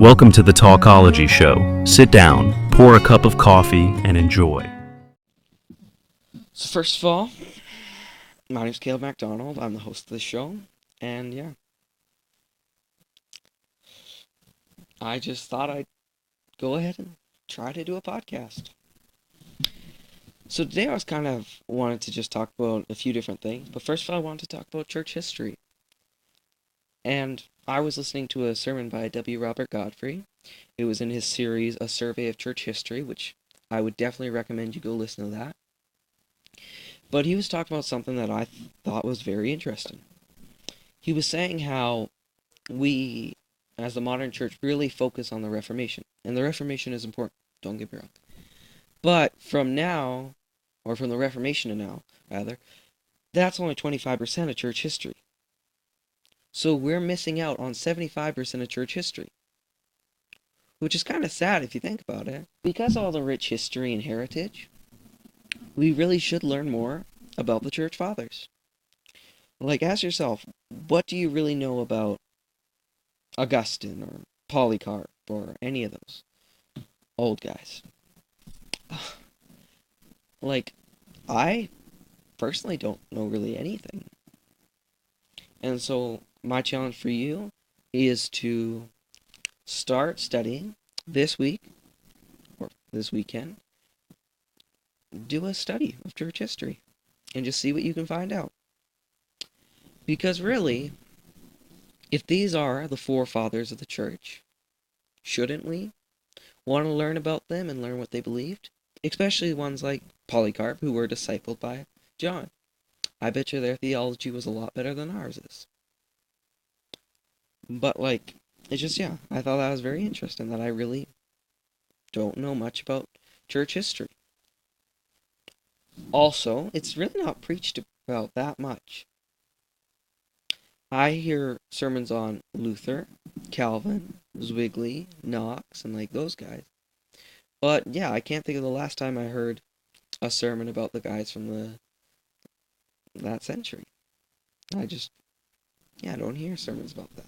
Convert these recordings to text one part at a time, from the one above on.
Welcome to the Talkology Show. Sit down, pour a cup of coffee, and enjoy. So first of all, my name's Kaleb MacDonald. I'm the host of the show, and yeah, I just thought I'd go ahead and try to do a podcast. So today I was kind of wanted to just talk about a few different things, but first of all I wanted to talk about church history. And I was listening to a sermon by W. Robert Godfrey. It was in his series, A Survey of Church History, which I would definitely recommend you go listen to that. But he was talking about something that I thought was very interesting. He was saying how we, as the modern church, really focus on the Reformation. And the Reformation is important, don't get me wrong. But from now, or from the Reformation to now, rather, that's only 25% of church history. So we're missing out on 75% of church history. Which is kind of sad if you think about it. Because of all the rich history and heritage, we really should learn more about the church fathers. Like, ask yourself, what do you really know about Augustine or Polycarp or any of those old guys? Like, I personally don't know really anything. And so my challenge for you is to start studying this week or this weekend. Do a study of church history and just see what you can find out. Because really, if these are the forefathers of the church, shouldn't we want to learn about them and learn what they believed? Especially ones like Polycarp, who were discipled by John. I bet you their theology was a lot better than ours is. But like, it's just, yeah, I thought that was very interesting that I really don't know much about church history. Also, it's really not preached about that much. I hear sermons on Luther, Calvin, Zwingli, Knox, and like those guys. But yeah, I can't think of the last time I heard a sermon about the guys from that century. I don't hear sermons about that.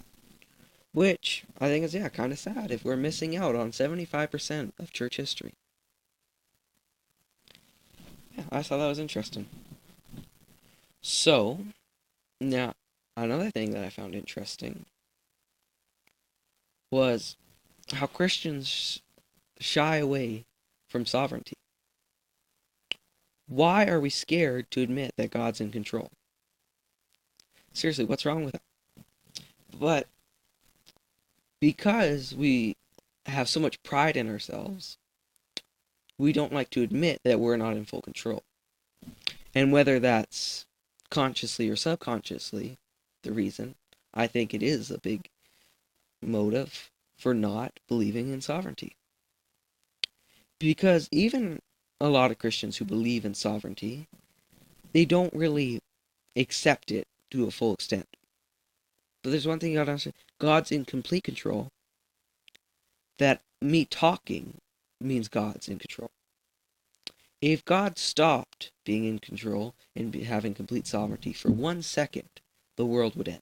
Which I think is, kind of sad if we're missing out on 75% of church history. Yeah, I thought that was interesting. So, now, another thing that I found interesting was how Christians shy away from sovereignty. Why are we scared to admit that God's in control? Seriously, what's wrong with that? But because we have so much pride in ourselves, we don't like to admit that we're not in full control. And whether that's consciously or subconsciously, the reason, I think it is a big motive for not believing in sovereignty. Because even a lot of Christians who believe in sovereignty, they don't really accept it to a full extent. But there's one thing you gotta understand. God's in complete control. That me talking means God's in control. If God stopped being in control and having complete sovereignty for 1 second, the world would end.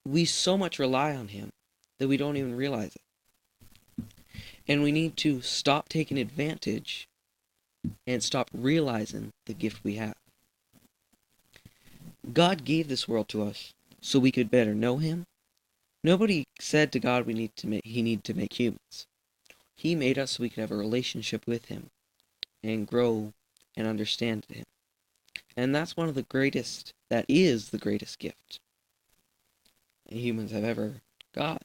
We so much rely on Him that we don't even realize it. And we need to stop taking advantage and stop realizing the gift we have. God gave this world to us so we could better know Him. Nobody said to God He needed to make humans. He made us so we could have a relationship with Him and grow and understand Him. And that's one of the greatest, that is the greatest gift humans have ever got.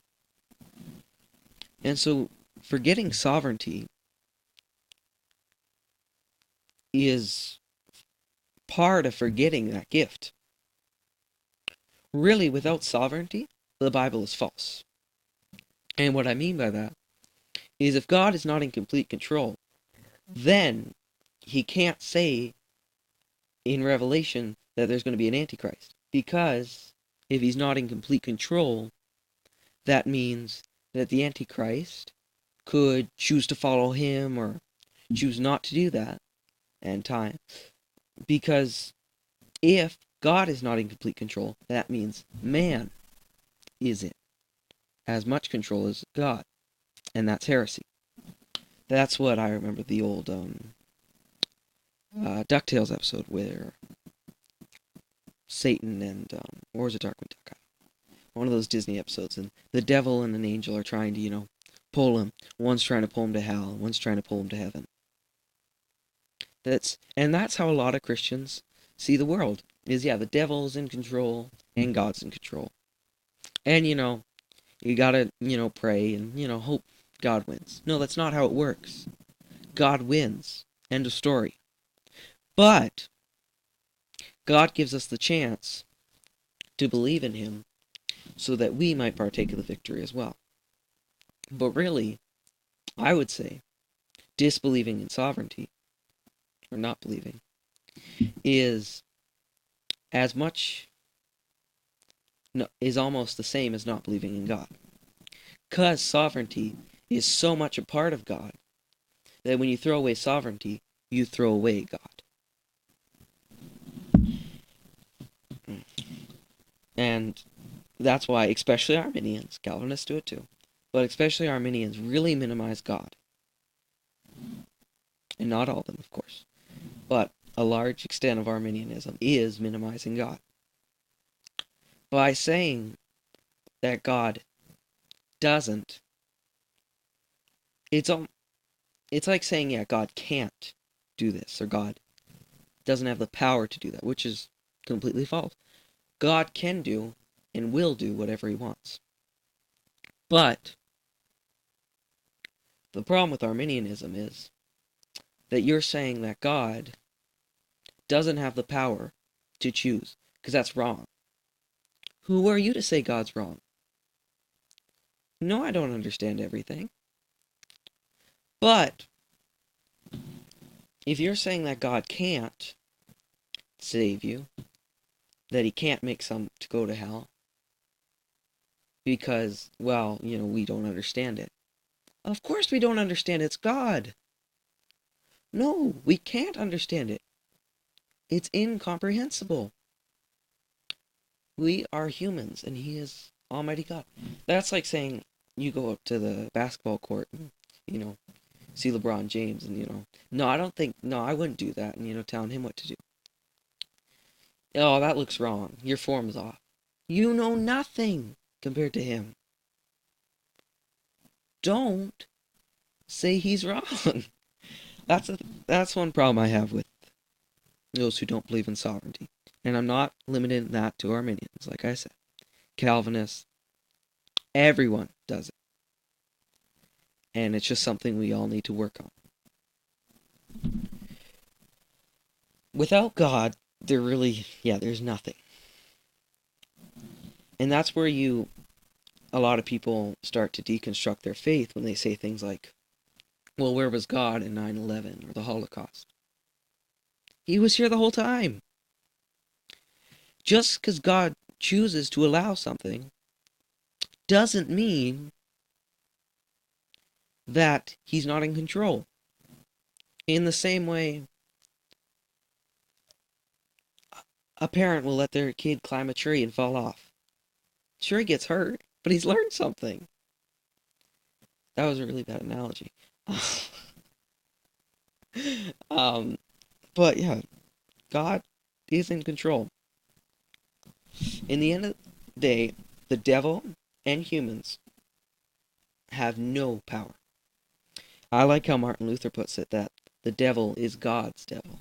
And so forgetting sovereignty is part of forgetting that gift. Really, without sovereignty, the Bible is false. And what I mean by that is if God is not in complete control, then He can't say in Revelation that there's going to be an Antichrist. Because if He's not in complete control, that means that the Antichrist could choose to follow Him or choose not to do that in time. Because if God is not in complete control, that means man is it as much control as God, and that's heresy. That's what I remember the old DuckTales episode where Satan and or was it Darkwing Duck? One of those Disney episodes, and the devil and an angel are trying to, pull him. One's trying to pull him to hell, one's trying to pull him to heaven. That's how a lot of Christians see the world. Is the devil's in control and God's in control. And you gotta, pray and, hope God wins. No, that's not how it works. God wins. End of story. But God gives us the chance to believe in him so that we might partake of the victory as well. But really, I would say disbelieving in sovereignty, or not believing, is as much, no, is almost the same as not believing in God. Because sovereignty is so much a part of God that when you throw away sovereignty, you throw away God. And that's why, especially Arminians, Calvinists do it too, but especially Arminians really minimize God. And not all of them, of course. But a large extent of Arminianism is minimizing God. By saying that God doesn't, it's like saying, God can't do this, or God doesn't have the power to do that, which is completely false. God can do and will do whatever he wants. But the problem with Arminianism is that you're saying that God doesn't have the power to choose, because that's wrong. Who are you to say God's wrong? No, I don't understand everything. But if you're saying that God can't save you, that he can't make some to go to hell, because, we don't understand it. Of course we don't understand it. It's God. No, we can't understand it. It's incomprehensible. We are humans, and he is Almighty God. That's like saying you go up to the basketball court and, see LeBron James and, no, I wouldn't do that, and, telling him what to do. Oh, that looks wrong. Your form's off. You know nothing compared to him. Don't say he's wrong. That's one problem I have with those who don't believe in sovereignty. And I'm not limiting that to Arminians, like I said. Calvinists, everyone does it. And it's just something we all need to work on. Without God, there's nothing. And that's where a lot of people start to deconstruct their faith when they say things like, well, where was God in 9/11 or the Holocaust? He was here the whole time. Just because God chooses to allow something doesn't mean that he's not in control. In the same way, a parent will let their kid climb a tree and fall off. Sure, he gets hurt, but he's learned something. That was a really bad analogy. But yeah, God is in control. In the end of the day, the devil and humans have no power. I like how Martin Luther puts it, that the devil is God's devil.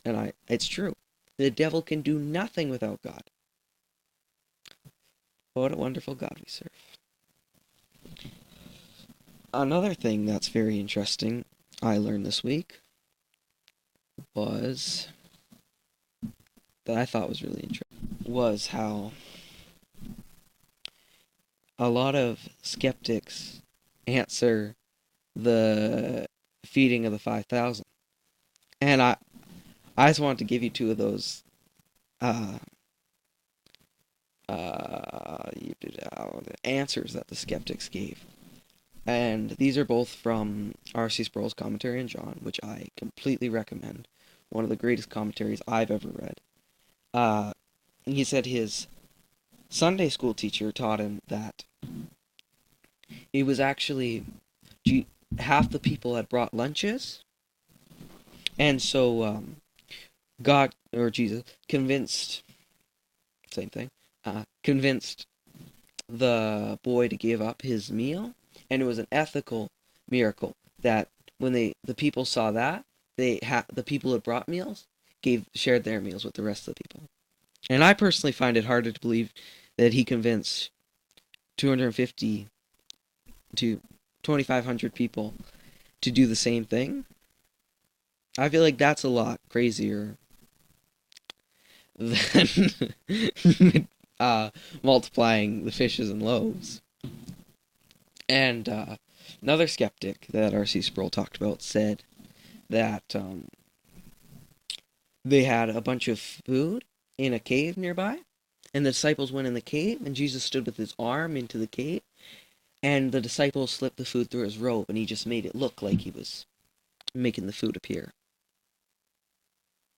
And it's true. The devil can do nothing without God. What a wonderful God we serve. Another thing that's very interesting I learned this week was, that I thought was really interesting, was how a lot of skeptics answer the feeding of the 5,000. And I just wanted to give you two of those answers that the skeptics gave. And these are both from R.C. Sproul's commentary on John, which I completely recommend. One of the greatest commentaries I've ever read. He said his Sunday school teacher taught him that It was actually half the people had brought lunches, and so God or Jesus convinced, same thing, convinced the boy to give up his meal, and it was an ethical miracle that when the people saw that, the people who had brought meals shared their meals with the rest of the people. And I personally find it harder to believe that he convinced 250 to 2,500 people to do the same thing. I feel like that's a lot crazier than multiplying the fishes and loaves. And another skeptic that R.C. Sproul talked about said that they had a bunch of food in a cave nearby, and the disciples went in the cave, and Jesus stood with his arm into the cave, and the disciples slipped the food through his robe, and he just made it look like he was making the food appear.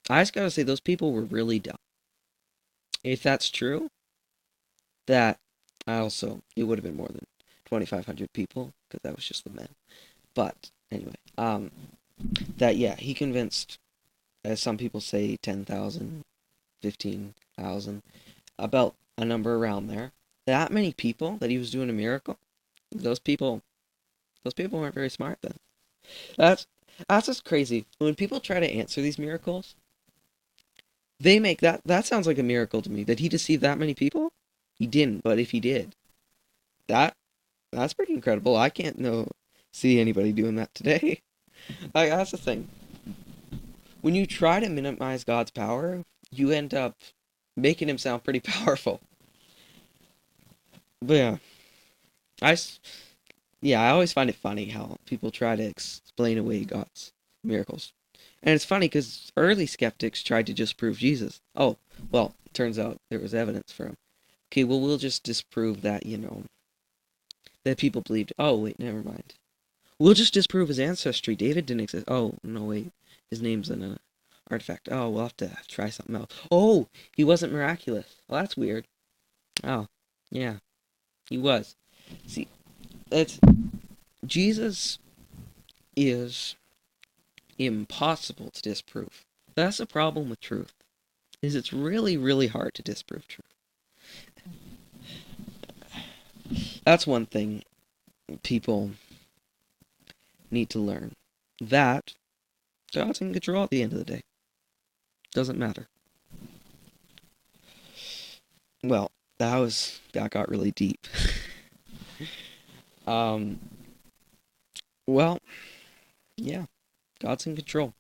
I just gotta say, those people were really dumb. If that's true, that it would have been more than 2,500 people, because that was just the men. But anyway, that yeah, he convinced, as some people say, 10,000, 15,000, about a number around there. That many people that he was doing a miracle. Those people weren't very smart then. That's that's just crazy. When people try to answer these miracles, they make that sounds like a miracle to me. Did he deceive that many people? He didn't, but if he did, that that's pretty incredible. I can't see anybody doing that today. That's the thing. When you try to minimize God's power, you end up making him sound pretty powerful. But I I always find it funny how people try to explain away God's miracles. And it's funny because early skeptics tried to disprove Jesus. Oh, well, turns out there was evidence for him. Okay, well, we'll just disprove that, that people believed. Oh, wait, never mind. We'll just disprove his ancestry. David didn't exist. Oh, no, wait. His name's an artifact. Oh, we'll have to try something else. Oh, he wasn't miraculous. Well, that's weird. Oh, yeah, he was. See, it's Jesus is impossible to disprove. That's the problem with truth. Is it's really, really hard to disprove truth. That's one thing people need to learn. That God's in control at the end of the day. Doesn't matter. Well, that got really deep. um well, yeah. God's in control.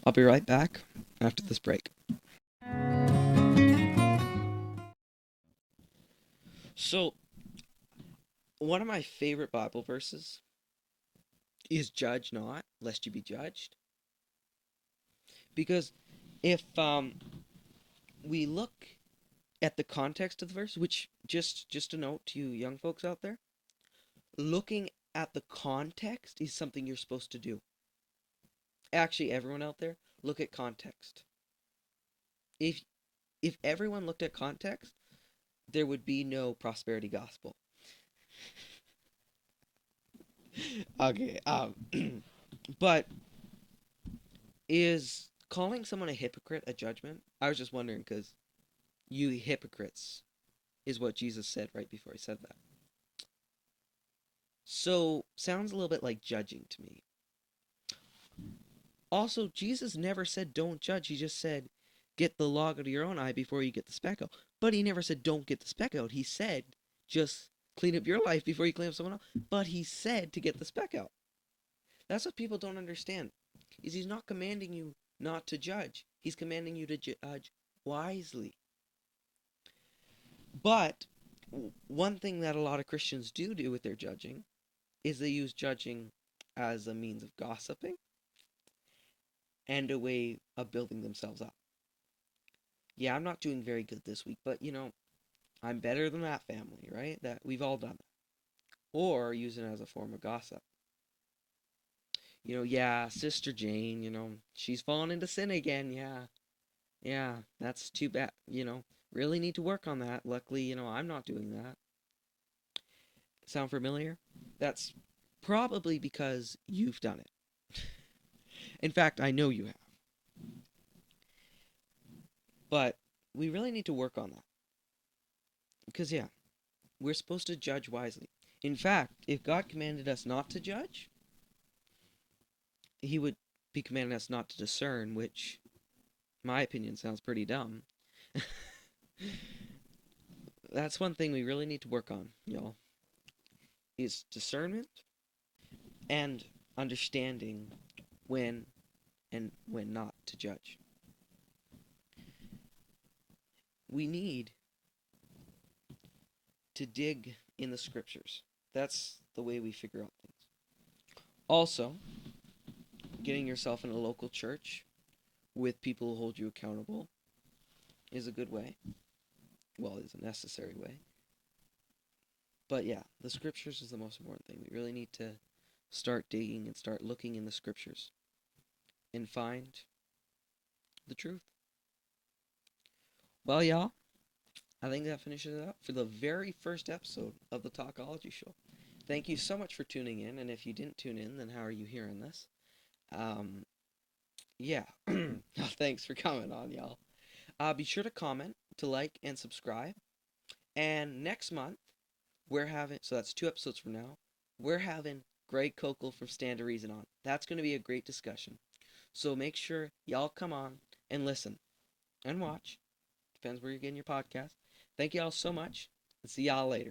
I'll be right back after this break. So, one of my favorite Bible verses is judge not, lest you be judged. Because if we look at the context of the verse, which just a note to you young folks out there, looking at the context is something you're supposed to do. Actually, everyone out there, look at context. If everyone looked at context, there would be no prosperity gospel. Okay, but is calling someone a hypocrite a judgment? I was just wondering because you hypocrites is what Jesus said right before he said that. So, sounds a little bit like judging to me. Also, Jesus never said don't judge. He just said get the log out of your own eye before you get the speck out. But he never said don't get the speck out. He said just clean up your life before you clean up someone else. But he said to get the speck out. That's what people don't understand. Is he's not commanding you not to judge. He's commanding you to judge wisely. But one thing that a lot of Christians do with their judging is they use judging as a means of gossiping and a way of building themselves up. Yeah, I'm not doing very good this week, but I'm better than that family, right? That we've all done that. Or use it as a form of gossip. Yeah, Sister Jane, she's fallen into sin again, yeah. Yeah, that's too bad, really need to work on that. Luckily, I'm not doing that. Sound familiar? That's probably because you've done it. In fact, I know you have. But we really need to work on that. Because, yeah, we're supposed to judge wisely. In fact, if God commanded us not to judge, He would be commanding us not to discern, which, in my opinion, sounds pretty dumb. That's one thing we really need to work on, y'all, is discernment and understanding when and when not to judge. We need to dig in the scriptures. That's the way we figure out things. Also, getting yourself in a local church with people who hold you accountable is a good way. Well, it's a necessary way. But yeah, the scriptures is the most important thing. We really need to start digging and start looking in the scriptures and find the truth. Well, y'all, I think that finishes it up for the very first episode of the Talkology Show. Thank you so much for tuning in, and if you didn't tune in, then how are you hearing this? Yeah. Thanks for coming on, y'all. Be sure to comment, to like, and subscribe. And next month, we're having, so that's 2 episodes from now, we're having Greg Kokel from Stand to Reason on. That's going to be a great discussion. So make sure y'all come on and listen and watch. Depends where you're getting your podcast. Thank y'all so much, and see y'all later.